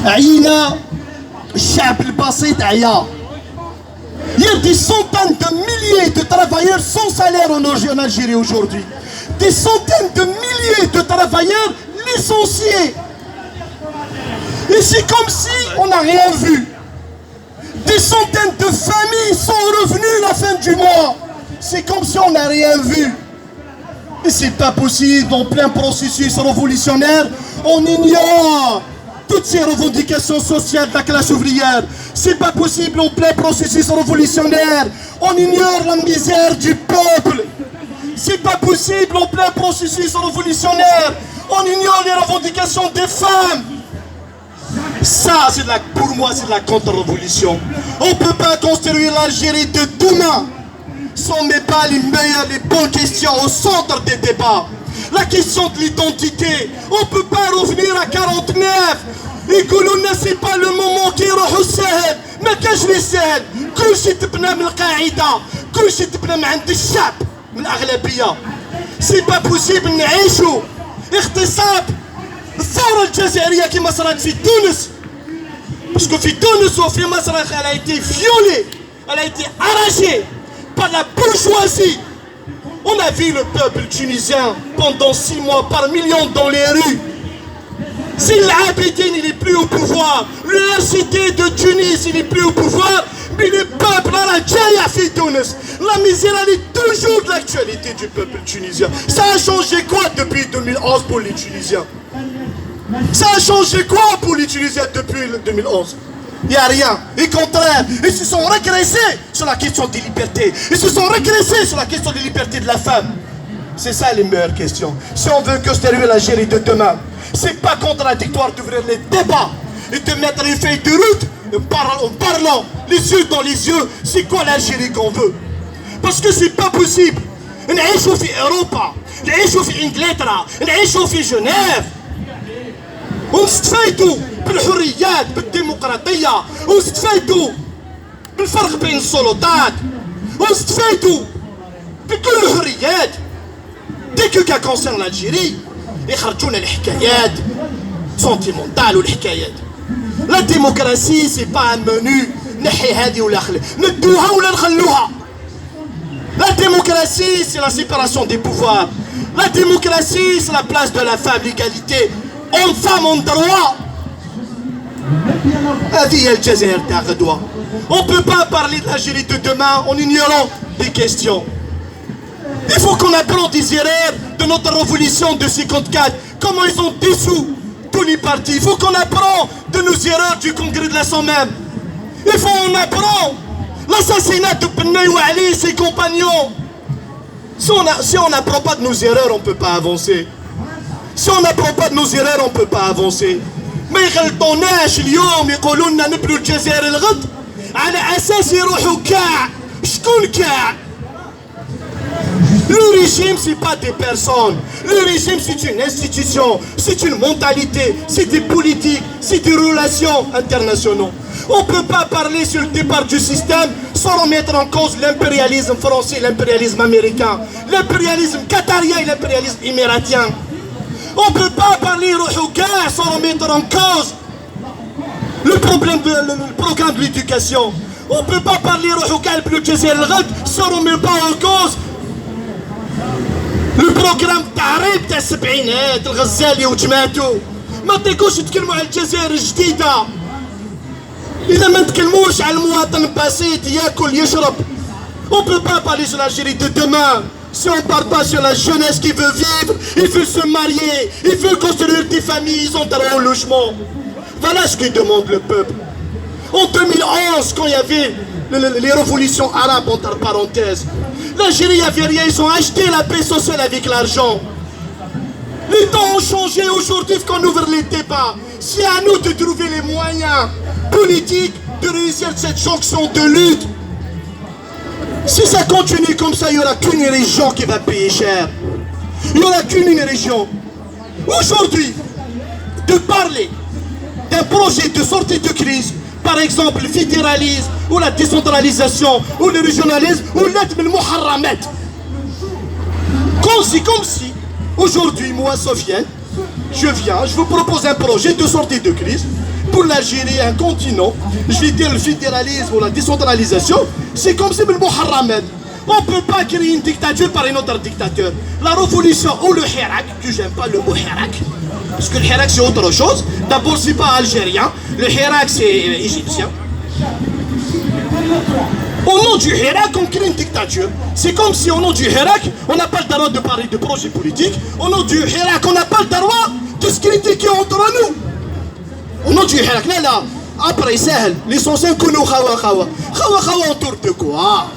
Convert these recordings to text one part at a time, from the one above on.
عينا الشعب البسيط عيا. Il y a des centaines de milliers de travailleurs sans salaire en Algérie aujourd'hui. Des centaines de milliers de travailleurs licenciés. Et c'est comme si on n'a rien vu. Des centaines de familles sont revenues à la fin du mois. C'est comme si on n'a rien vu. Et c'est pas possible, en plein processus révolutionnaire, on ignore toutes ces revendications sociales de la classe ouvrière. C'est pas possible en plein processus révolutionnaire, on ignore la misère du peuple. C'est pas possible en plein processus révolutionnaire, on ignore les revendications des femmes. Ça, pour moi, c'est de la contre-révolution. On ne peut pas construire l'Algérie de demain si on ne met pas les bonnes questions au centre des débats. La question de l'identité, on ne peut pas revenir à 49. يقولوا لنا سي با لو مومون كيروحوا الساهل ما كاش لي ساهل كلشي تبنى من القاعده كلشي تبنى من عند الشعب من الاغلبيه سي با بوسيبل نعيشوا اغتصاب الثوره الجزائريه كما صارت في تونس باسكو في تونس وفي مصر elle a été violée elle a été arrachée par la bourgeoisie. On a vu le peuple tunisien pendant 6 mois par millions dans les rues. Si l'Abidine il est plus au pouvoir, le RCD de Tunis il est plus au pouvoir, mais le peuple à la Djaïa fait Tunis. La misère elle est toujours de l'actualité du peuple tunisien. Ça a changé quoi depuis 2011 pour les Tunisiens? Ça a changé quoi pour les Tunisiens depuis 2011? Il n'y a rien. Et contraire, ils se sont régressés sur la question des libertés. Ils se sont régressés sur la question des libertés de la femme. C'est ça les meilleures questions. Si on veut construire l'Algérie de demain, c'est pas contradictoire d'ouvrir les débats et de mettre les feuilles de route en parlant les yeux dans les yeux. C'est quoi l'Algérie qu'on veut? Parce que c'est pas possible. نعيشوا في أوروبا، نعيشوا في إنجلترا، نعيشوا في جنيف. ونستفيدوا بالحريات بالديمقراطية، ونستفيدوا بالفرق بين السلطات، ونستفيدوا بكل الحريات. Dès que ça concerne l'Algérie, يخرجونا الحكايات سونتيمونتال والحكايات. La démocratie c'est pas un menu نحي هذه ولا خلي ندوها ولا نخلوها. La démocratie c'est la séparation des pouvoirs. La démocratie c'est la place de la femme, l'égalité. Homme-femme en droit. هذه هي الجزائر تاع غدوة. On ne peut pas parler de l'Algérie de demain en ignorant des questions. Il faut qu'on apprenne des erreurs de notre révolution de 54. Comment ils ont dissous tous les partis. Il faut qu'on apprenne de nos erreurs du congrès de la 100 même. Il faut qu'on apprenne l'assassinat de Benay Ouali et ses compagnons. Si on n'apprend pas de nos erreurs, on ne peut pas avancer. Si on n'apprend pas de nos erreurs, on ne peut pas avancer. ما يغلطوناش اليوم يقولوا لنا نبنوا الجزائر الغد على اساس يروحوا كاع شكون كاع. Le régime, ce n'est pas des personnes. Le régime, c'est une institution, c'est une mentalité, c'est des politiques, c'est des relations internationales. On ne peut pas parler sur le départ du système sans remettre en cause l'impérialisme français, l'impérialisme américain, l'impérialisme qatarien et l'impérialisme émiratien. On ne peut pas parler sans remettre en cause le programme de l'éducation. On ne peut pas parler sans remettre pas en cause le programme تعريب تاع السبعينات الغزالي وجماعته. ما تقولش تكلموا على الجزائر الجديدة إذا ما نتكلموش على المواطن البسيط ياكل يشرب. On peut pas parler sur l'Algérie de demain si on ne parle pas sur la jeunesse qui veut vivre, il veut se marier, il veut construire des familles, ils ont droit au logement. Voilà ce que demande le peuple. En 2011, quand il y avait les révolutions arabes, entre parenthèses, l'Algérie n'avait rien, ils ont acheté la paix sociale avec l'argent. Les temps ont changé, aujourd'hui il faut qu'on ouvre les débats. C'est à nous de trouver les moyens politiques de réussir cette jonction de lutte. Si ça continue comme ça, il n'y aura qu'une région qui va payer cher. Il n'y aura qu'une région. Aujourd'hui, de parler d'un projet de sortie de crise, par exemple le fédéralisme, ou la décentralisation, ou le régionalisme, ou l'aide de Moharramet. C'est comme si, aujourd'hui, moi, Sofiane, je viens, je vous propose un projet de sortie de crise pour l'Algérie, un continent. Je vais dire le fédéralisme ou la décentralisation. C'est comme si le Muharramed. On ne peut pas créer une dictature par un autre dictateur. La révolution ou le Hirak, que j'aime pas le mot Hirak, parce que le Hirak c'est autre chose. D'abord c'est pas algérien, le Hirak c'est égyptien. Au nom du Hirak, on crée une dictature. C'est comme si au nom du Hirak, on n'a pas le droit de parler de projets politiques. Au nom du Hirak, on n'a pas le droit de se critiquer entre nous. Au nom du Hirak, là, après c'est l'essentiel que nous Khawa autour de quoi?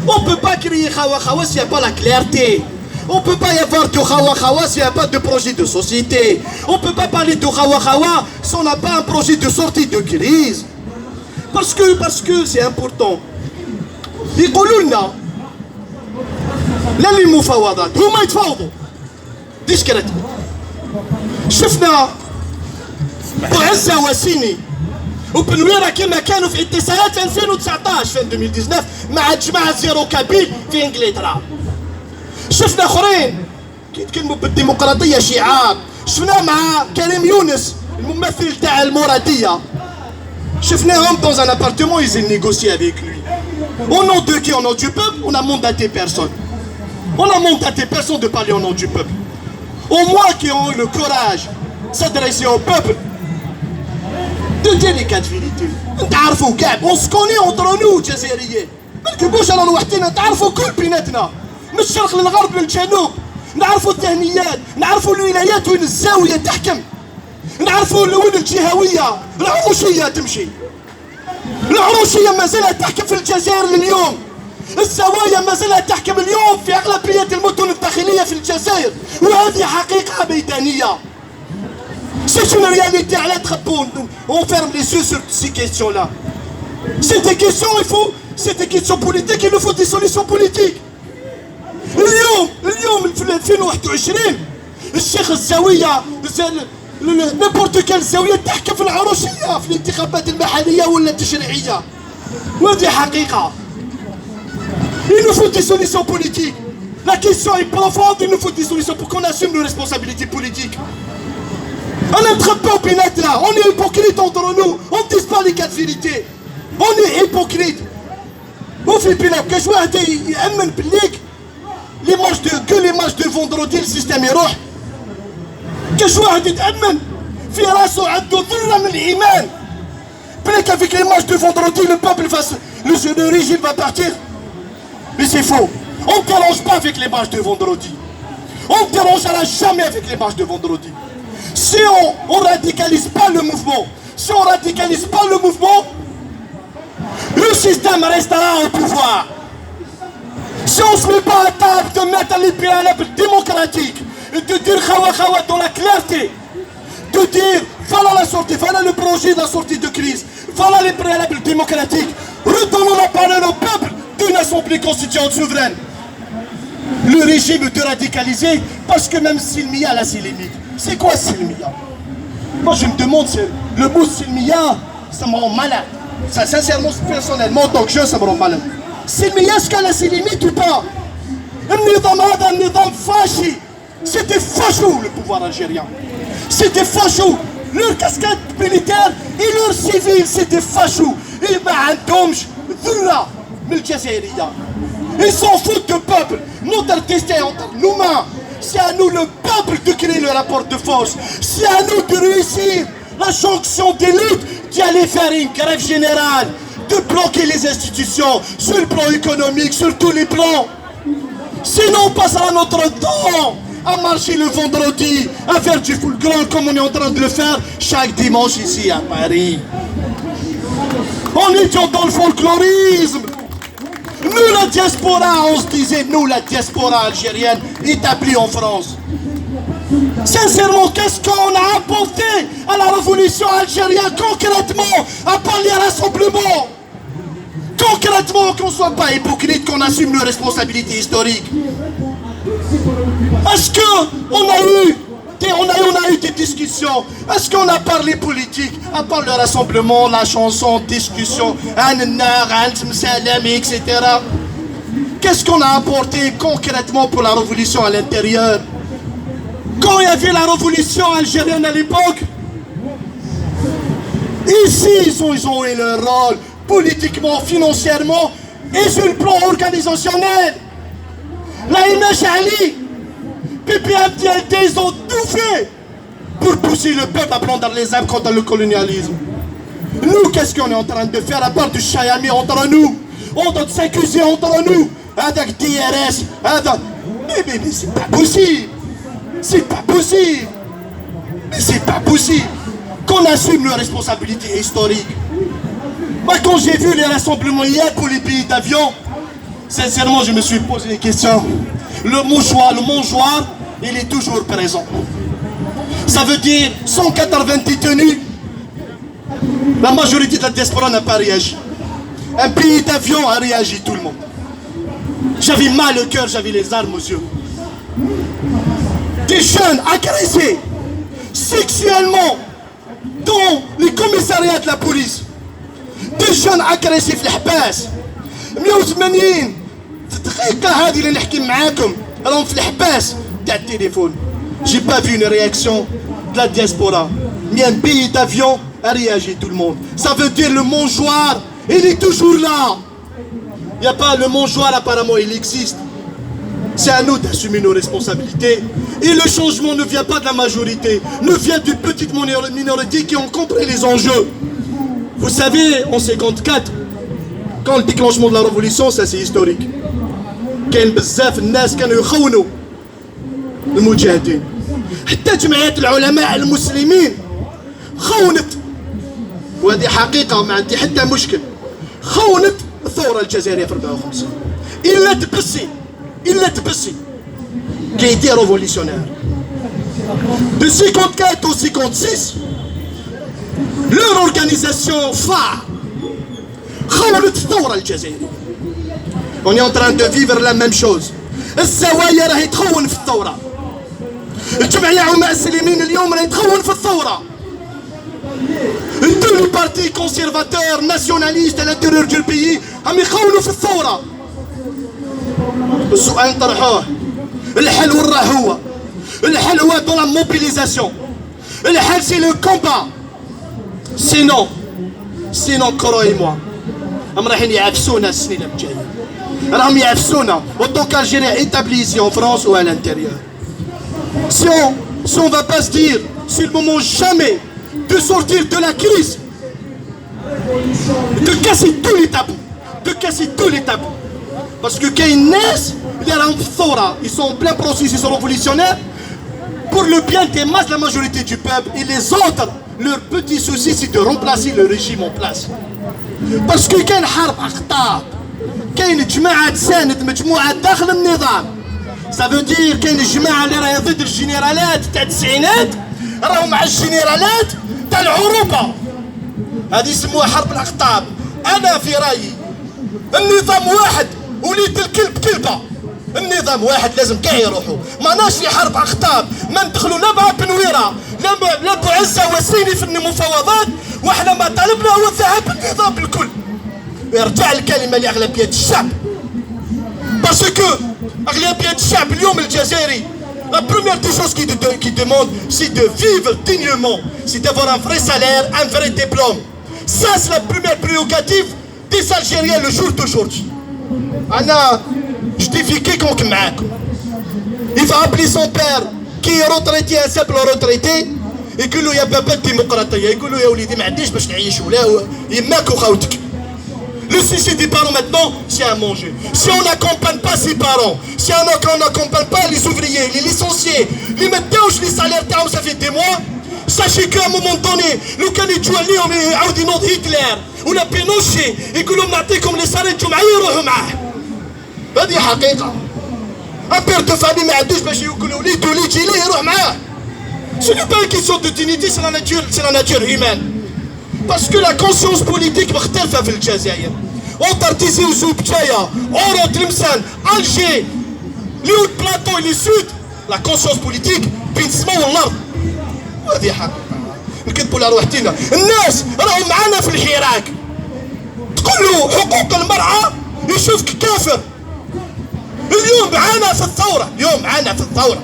On ne peut pas créer Khawa s'il n'y a pas la clarté. On ne peut pas y avoir de Khawa s'il n'y a pas de projet de société. On ne peut pas parler de Khawa si on n'a pas un projet de sortie de crise. Parce que c'est important. يقولوا لنا لا للمفاوضات هما يتفاوضوا ديسكريت. شفنا وعزة وسيني وبنويرة كما كانوا في اتصالات في 2019 في 2019 مع جماعة زيرو كابيل في انجلترا. شفنا اخرين كيتكلموا بالديمقراطية شعار. شفنا مع كريم يونس الممثل تاع المرادية. شفناهم dans un appartement, ils ont négocié avec lui. Au nom de qui? Au nom du peuple, on a mandaté personne. On a mandaté personne de parler au nom du peuple. Au moins qui ont eu le courage de s'adresser au peuple, de dire les quatre vérités. On se connaît entre nous, Jazairiens. بلكي بوش انا لوحدنا تعرفوا كل بيناتنا من الشرق للغرب للجنوب. نعرفوا التهنيات، نعرفوا الولايات وين الزاوية تحكم. نعرفوا وين الجهوية، العروشية تمشي. العروشية ما زالت تحكم في الجزائر لليوم. الزوايا ما زالت تحكم اليوم في أغلبية المدن الداخلية في الجزائر، وهذه حقيقة ميدانية. C'est une réalité à la trappe. On ferme les yeux sur ces questions-là. C'est des questions, c'est des questions politiques, il nous faut des solutions politiques. اليوم في 2021 الشيخ الزاوية n'importe quelle زاوية تحكم في العروشية في الانتخابات المحلية ولا التشريعية. وهذه حقيقة. Il nous faut des solutions politiques. La question est profonde, il nous faut des solutions pour qu'on assume nos responsabilités politiques. On n'attrape pas au pinette là, on est hypocrite entre nous, on ne dit pas les quatre vérités. On est hypocrite. وفي البلاد كاش واحد يأمن بالليك les matchs de vendredi le système يروح. كاش واحد يتأمن في راسه عنده ذرة من الإيمان. بليك avec les matchs de vendredi le peuple le régime va partir. Mais c'est faux. On ne dérange pas avec les matchs de vendredi. On ne dérangera jamais avec les matchs de vendredi. Si on ne radicalise pas le mouvement, si on ne radicalise pas le mouvement, le système restera au pouvoir. Si on ne se met pas à table de mettre les préalables démocratiques, de dire Khawa dans la clarté, de dire voilà la sortie, voilà le projet de la sortie de crise, voilà les préalables démocratiques, redonnons la parole au peuple d'une assemblée constituante souveraine. Le régime de radicaliser, parce que même Silmia a ses limites. C'est quoi Silmia? Moi je me demande, le mot Silmia, ça me rend malade. Ça, sincèrement, personnellement, en tant que jeune, ça me rend malade. Silmia, est-ce qu'elle a ses limites ou pas? Un nidam fachi. C'était facho le pouvoir algérien. C'était facho. Leur cascade militaire et leur civil, c'était facho. Ils Ils s'en foutent du peuple. Notre destin est entre nos mains. C'est à nous le peuple de créer le rapport de force. C'est à nous de réussir la jonction des luttes, d'y aller faire une grève générale, de bloquer les institutions sur le plan économique, sur tous les plans. Sinon on passera notre temps à marcher le vendredi, à faire du full grand comme on est en train de le faire chaque dimanche ici à Paris. En étant dans le folklorisme. Nous la diaspora, on se disait, nous la diaspora algérienne établie en France. Sincèrement, qu'est-ce qu'on a apporté à la révolution algérienne concrètement, à part les rassemblements? Concrètement, qu'on ne soit pas hypocrite, qu'on assume nos responsabilités historiques. Est-ce qu'on a eu des discussions? Est-ce qu'on a parlé politique? À part le rassemblement, la chanson, discussion, etc. Qu'est-ce qu'on a apporté concrètement pour la révolution à l'intérieur? Quand il y avait la révolution algérienne à l'époque, ici, ils ont joué leur rôle politiquement, financièrement et sur le plan organisationnel. La MH Ali, PPFDLT, ils ont tout fait pour pousser le peuple à prendre les armes contre le colonialisme. Nous, qu'est-ce qu'on est en train de faire à part du chayami entre nous? On doit s'accuser entre nous avec DRS, avec... Mais c'est pas possible. C'est pas possible. Mais c'est pas possible qu'on assume nos responsabilités historiques. Moi, quand j'ai vu les rassemblements hier pour les billets d'avion, sincèrement, je me suis posé une question. Le mouchoir, il est toujours présent. Ça veut dire 190 tenues. La majorité de la diaspora n'a pas réagi. Un billet d'avion a réagi, tout le monde. J'avais mal au cœur, j'avais les armes aux yeux. Des jeunes agressés sexuellement dans les commissariats de la police. Des jeunes agressés في الحباس 180 دقيقة هذه اللي نحكي معاكم راهم في الحباس تاع التليفون. J'ai pas vu une réaction de la diaspora. Mais un billet d'avion a réagi, tout le monde. Ça veut dire le mangeoire, il est toujours là. Il n'y a pas le mangeoire, apparemment, il existe. C'est à nous d'assumer nos responsabilités. Et le changement ne vient pas de la majorité, ne vient d'une petite minorité qui ont compris les enjeux. Vous savez, en 54, quand le déclenchement de la révolution, ça c'est historique. كان بزاف الناس كانوا يخونوا المجاهدين. حتى جمعية العلماء المسلمين خونت، وهذه حقيقة ما عندي حتى مشكل، خونت الثورة الجزائرية في 54. إلا تبسي qui a été révolutionnaire. De 54 au 56, leur organisation phare خونت الثورة الجزائرية. On est en train de vivre la même chose. الزوايا راهي تخون في الثورة. الجمعية علماء السلمين اليوم راهي تخون في الثورة. Tous les partis conservateurs, nationalistes à l'intérieur du pays هم يخونوا في الثورة. السؤال نطرحوه، الحل وين راه هو؟ الحل هو dans la mobilisation. الحل c'est le combat. Sinon croyez-moi هم رايحين يعفسونا السنين الجاية. راهم يعفسونا autant qu'Algériens établis ici en France ou à l'intérieur. Si on va pas se dire, c'est le moment jamais de sortir de la crise, de casser tous les tabous. Parce que quand ils naissent, ils sont en plein processus révolutionnaire pour le bien des masses de la majorité du peuple. Et les autres, leur petit souci, c'est de remplacer le régime en place. Parce que quand il y a حرب أقطاب, كاين جماعة تساند مجموعة داخل النظام. Ça veut dire كاين الجماعة اللي راهي ضد الجنرالات تاع التسعينات راهم مع الجنرالات تاع العروبة. هذه يسموها حرب الأقطاب. أنا في رأيي النظام واحد وليد الكلب كلبة. النظام واحد لازم كاع يروحوا. ماناش في حرب أقطاب، ما ندخلوا لا مع بنويرة لا بعزة وسيني في المفاوضات، وإحنا ما طلبنا هو الذهاب بالنظام بالكل. يرجع الكلمة لأغلبية الشعب. باسكو أغلبية الشعب اليوم الجزائري la première des choses qu'il demande, c'est de vivre dignement, c'est d'avoir un vrai salaire, un vrai diplôme. Ça, c'est la première prérogative des Algériens le jour d'aujourd'hui. Anna, je défie quiconque معاكم. Il va appeler son père qui est retraité, un simple retraité, يقول له يا بابا الديمقراطية، يقول له يا وليدي ما عنديش باش نعيش ولا يماك وخاوتك. Le suicide des parents maintenant, c'est à manger. Si on n'accompagne pas ses parents, si on n'accompagne pas les ouvriers, les licenciés, les médecins, les salaires, ça fait des mois, sachez qu'à un moment donné, le candidat on est ordinaire Hitler ou la Pinochet, et que l'on a comme les salaires de Jum'a يروحوا معاه. هذه حقيقة. Un père de famille ما عندوش باش ياكل وليد وليد يجي ليه يروح معاه. Ce n'est pas une question de dignité, c'est la nature humaine. Parce que la conscience politique مختلفة في الجزائر. Entre Tizi Ouzou, Pchaya, Oran, Tlemcen, Alger, les hauts plateaux et les sud, la conscience politique, بينسموا الأرض. هذه حق. نكذبوا على روحتنا. الناس راهم معانا في الحراك. تقول له حقوق المرأة يشوفك كافر. اليوم معانا في الثورة.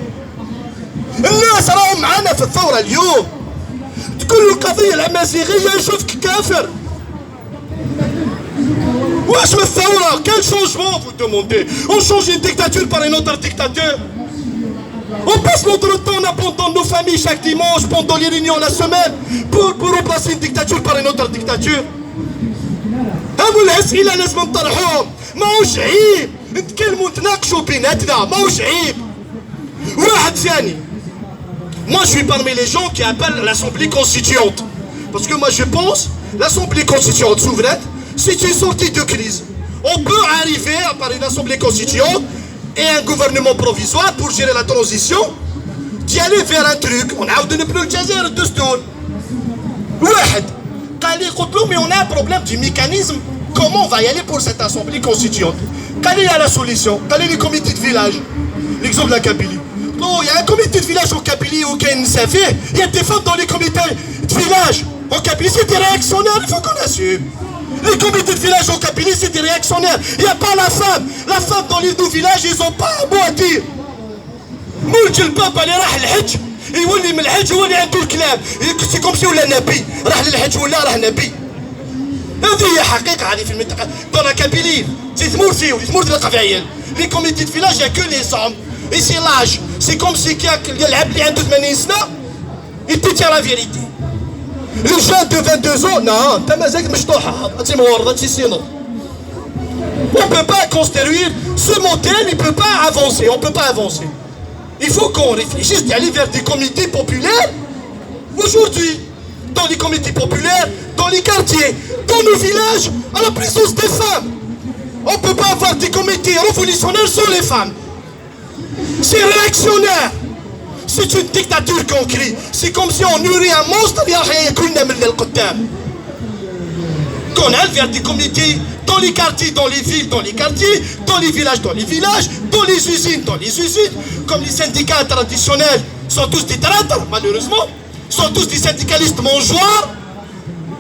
الناس راهم معانا في الثوره اليوم. تقول له القضيه الامازيغيه يشوفك كافر. واش من الثوره؟ كان شونجمون فو دوموندي؟ اون شونج une dictature par une autre dictature. On passe notre temps en abandonnant nos familles chaque dimanche pendant les réunions la semaine pour remplacer une dictature par une autre dictature. هامو الاسئله لازم نطرحوهم. ماهوش عيب نتكلموا نتناقشوا بيناتنا، ماهوش عيب. واحد ثاني، moi je suis parmi les gens qui appellent l'Assemblée constituante. Parce que moi je pense l'Assemblée constituante souveraine, c'est une sortie de crise. On peut arriver par une Assemblée constituante et un gouvernement provisoire pour gérer la transition, d'y aller vers un truc. On a donné plus le Jazer de Stour. واحد قال لي قلت له mais on a un problème du mécanisme. Comment on va y aller pour cette Assemblée constituante? قال لي il y a la solution. قال لي les comités de village. L'exemple de la Kabylie. Non, il y a un comité de village au Kabylie au KNSF. Il y a des femmes dans les comités de village. Au Kabylie, c'est des réactionnaires, il faut qu'on assume. Les comités de village au Kabylie, c'est des réactionnaires. Il n'y a pas la femme. La femme dans les deux villages, ils n'ont pas un mot à dire. مولج البابا اللي راح الحج يولي من الحج هو اللي عنده الكلام. سي كوم سي ولا نبي. راح للحج ولا راه نبي. هذه هي حقيقة هذه في المنطقة. dans la Kabylie, c'est ثمور فيه ثمور تلقى في عيال. Les comités de village, il n'y a que les hommes. Et c'est l'âge. C'est comme si العبد اللي عنده 80 سنة il te tient la vérité. Le jeune de 22 ans, non, انت مازالك مشطوحة، انت مورطة، انت سينو. On ne peut pas construire ce modèle, il ne peut pas avancer, on ne peut pas avancer. Il faut qu'on réfléchisse d'aller vers des comités populaires aujourd'hui, dans les comités populaires, dans les quartiers, dans nos villages, à la présence des femmes. On ne peut pas avoir des comités révolutionnaires sans les femmes. C'est réactionnaire. C'est une dictature qu'on crie. C'est comme si on nourrit un monstre et qu'on aille vers des comités dans les quartiers, dans les villes, dans les quartiers, dans les villages, dans les villages, dans les usines, dans les usines. Comme les syndicats traditionnels sont tous des traîtres, malheureusement, sont tous des syndicalistes mangeoires.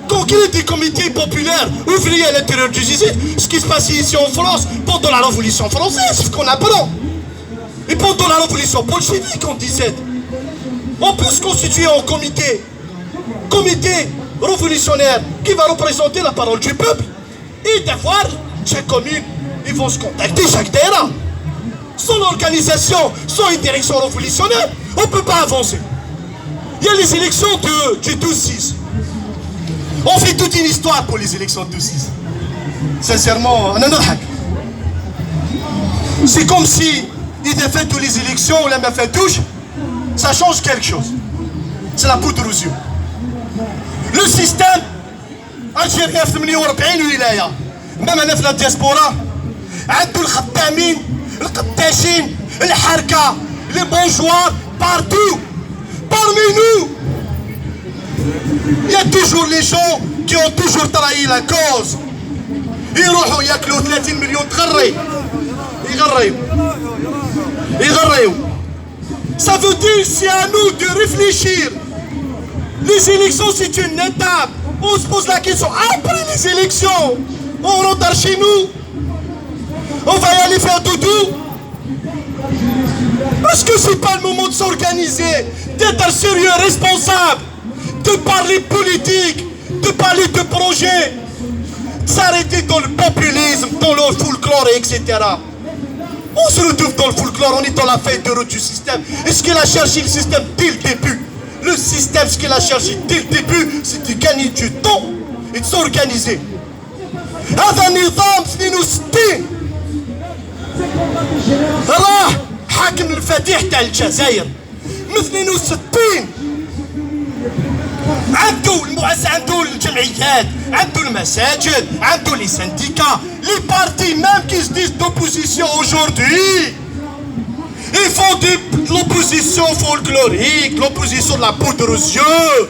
Qu'on crée des comités populaires ouvriers à l'intérieur des usines. Ce qui se passe ici en France pendant la Révolution française, c'est ce qu'on apprend. Et pendant la révolution bolchevique en 17, on peut se constituer en comité révolutionnaire qui va représenter la parole du peuple. Et d'avoir chaque commune, ils vont se contacter chaque terrain. Sans l'organisation, sans une direction révolutionnaire, on ne peut pas avancer. Il y a les élections du 12-6. On fait toute une histoire pour les élections de 12-6. Sincèrement, c'est comme si il a fait toutes les élections, on l'a fait touche, ça change quelque chose. C'est la poudre aux yeux. Le système algérien في 48 ولاية، même أنا في la diaspora، عنده الخدامين، القداشين، الحركة، les bourgeois, partout, parmi nous. Il y a toujours les gens qui ont toujours trahi la cause. يروحوا ياكلوا 30 مليون تغري، يغريو. Ça veut dire c'est à nous de réfléchir. Les élections c'est une étape. On se pose la question après les élections. On rentre chez nous. On va y aller faire doudou. Parce que c'est pas le moment de s'organiser, d'être sérieux, responsable, de parler politique, de parler de projet, de s'arrêter dans le populisme, dans le folklore, etc. On se retrouve dans le folklore, on est dans la feuille de route du système. Et ce qu'il a cherché le système dès le début, le système, ce qu'il a cherché dès le début, c'est de gagner du temps et de s'organiser. هذا النظام 62 راه حاكم الفاتح تاع الجزائر من 62 عنده المؤسسة، عنده الجمعيات، عنده المساجد، عنده les syndicats, les partis même qui se disent d'opposition aujourd'hui. Ils font de l'opposition folklorique, l'opposition de la poudre aux yeux.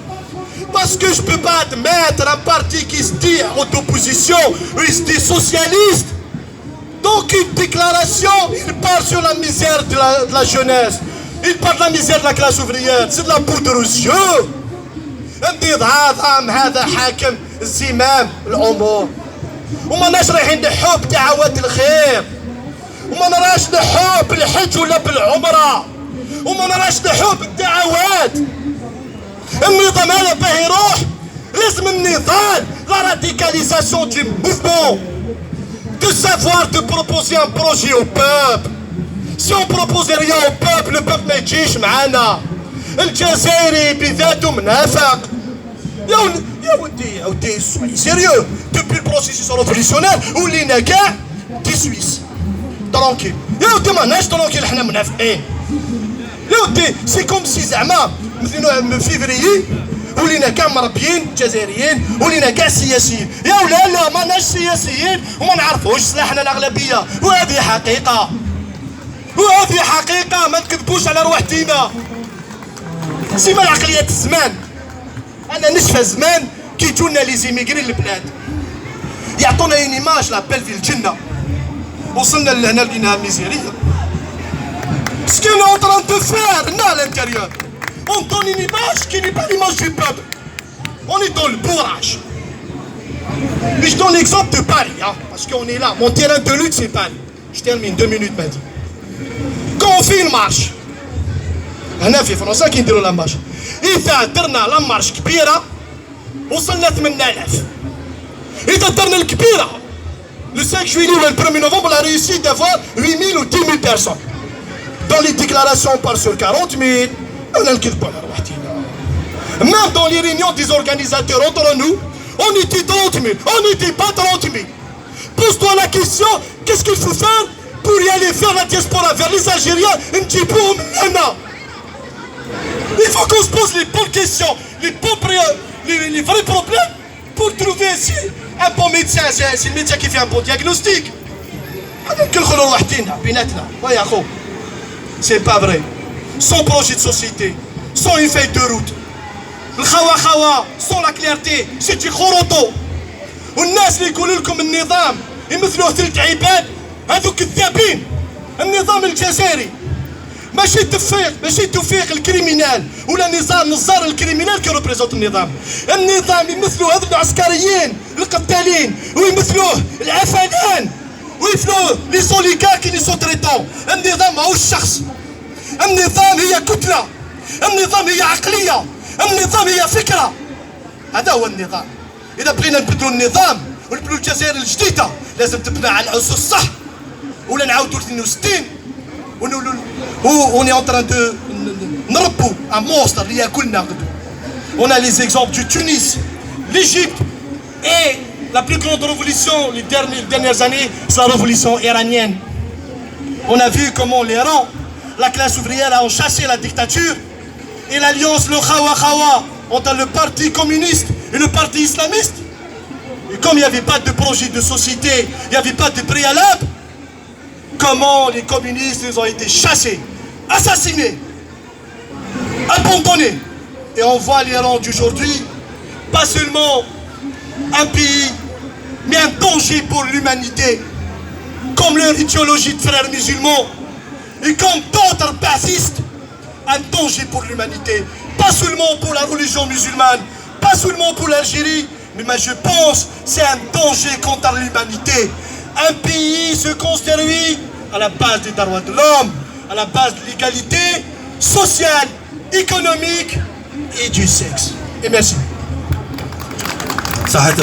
Parce que je ne peux pas admettre un parti qui se dit d'opposition, il se dit socialiste. Donc une déclaration, il parle sur la misère de la jeunesse. Il parle de la misère de la classe ouvrière. C'est de la poudre aux yeux. انتظام هذا حاكم الزمام الامور وما ناش رايحين نحو بدعوات الخير وما نراش نحو بالحج ولا بالعمره وما نراش نحوب الدعوات. النظام هذا باه يروح لازم النضال، لا راديكاليزاسيون دي موفمون، de savoir de proposer un projet au peuple. Si on propose rien au peuple, le peuple ما يجيش معانا. الجزائري بذاته منافق. يا ودي soyez sérieux. Depuis le processus révolutionnaire ولينا كاع دي سويس ترونكيل. يا ودي ماناش ترونكيل حنا منافقين. يا ودي سي كوم سي زعما مثلا فيفريي ولينا كاع مربيين جزائريين ولينا كاع سياسيين. يا ولا لا ماناش سياسيين وما نعرفوش سلاحنا الاغلبيه، وهذه حقيقه، وهذه حقيقه ما نكذبوش على روحتينا. سيما العقليات الزمان. انا نشفى زمان كي يجونا لي زيميغري للبلاد يعطونا اون ايماج لابيل في الجنه. وصلنا لهنا لقيناها ميزيريه. سكي اون اون تران دو فير هنا à l'intérieur. On donne une image qui n'est pas l'image du peuple. On est dans le bourrage. Mais je donne l'exemple de Paris, hein, parce qu'on est là. Mon terrain de lutte, c'est Paris. Je termine 2 minutes, Madi. Quand on fait une marche, هنا في فرنسا كي نديروا لا مارش، إذا درنا لا مارش كبيرة وصلنا 8000. إذا درنا الكبيرة le 5 juillet ou le 1er novembre, on a réussi d'avoir 8000 ou 10 000 personnes. Dans les déclarations, on parle sur 40 000. Même dans les réunions des organisateurs entre nous, on était 30 000, on n'était pas 30 000. Pose-toi la question, qu'est-ce qu'il faut faire pour y aller faire la diaspora, vers les Algériens, un petit peu au Mena. Il faut qu'on se pose les bonnes questions, les vrais problèmes, pour trouver ici un bon médecin. C'est le médecin qui fait un bon diagnostic. C'est pas vrai. Sans projet de société, sans une feuille de route. sans la clarté, c'est du khoroto. والناس اللي يقولوا لكم النظام يمثلوا 3 عباد هذوك كذابين. النظام الجزائري ماشي توفيق الكريمينال ولا نزار الكريمينال كي ريبريزونت النظام. النظام يمثلوا هذوك العسكريين القتالين ويمثلوه العفانان ويمثلوه لي سوليكارك لي سوتريتون. النظام ماهوش شخص، النظام هي كتلة، النظام هي عقلية، النظام هي فكرة. هذا هو النظام. إذا بغينا نبدلوا النظام ونبدلوا الجزائر الجديدة لازم تبنى على الأسس صح، ولا نعاودوا 62 ونولوا اون تران دو نربوا ان مونستر اللي ياكلنا غدو. On a les exemples du Tunis, l'Égypte et la plus grande révolution les dernières années, c'est la révolution iranienne. On a vu comment l'Iran, la classe ouvrière a chassé la dictature et l'alliance, le Khawa entre le parti communiste et le parti islamiste. Et comme il n'y avait pas de projet de société, il n'y avait pas de préalable, comment les communistes ils ont été chassés, assassinés, abandonnés. Et on voit l'Iran d'aujourd'hui, pas seulement un pays, mais un danger pour l'humanité, comme leur idéologie de frères musulmans, et comme d'autres bassistes, un danger pour l'humanité, pas seulement pour la religion musulmane, pas seulement pour l'Algérie, mais je pense que c'est un danger contre l'humanité. Un pays se construit à la base des droits de l'homme, à la base de l'égalité sociale, économique et du sexe. Et merci.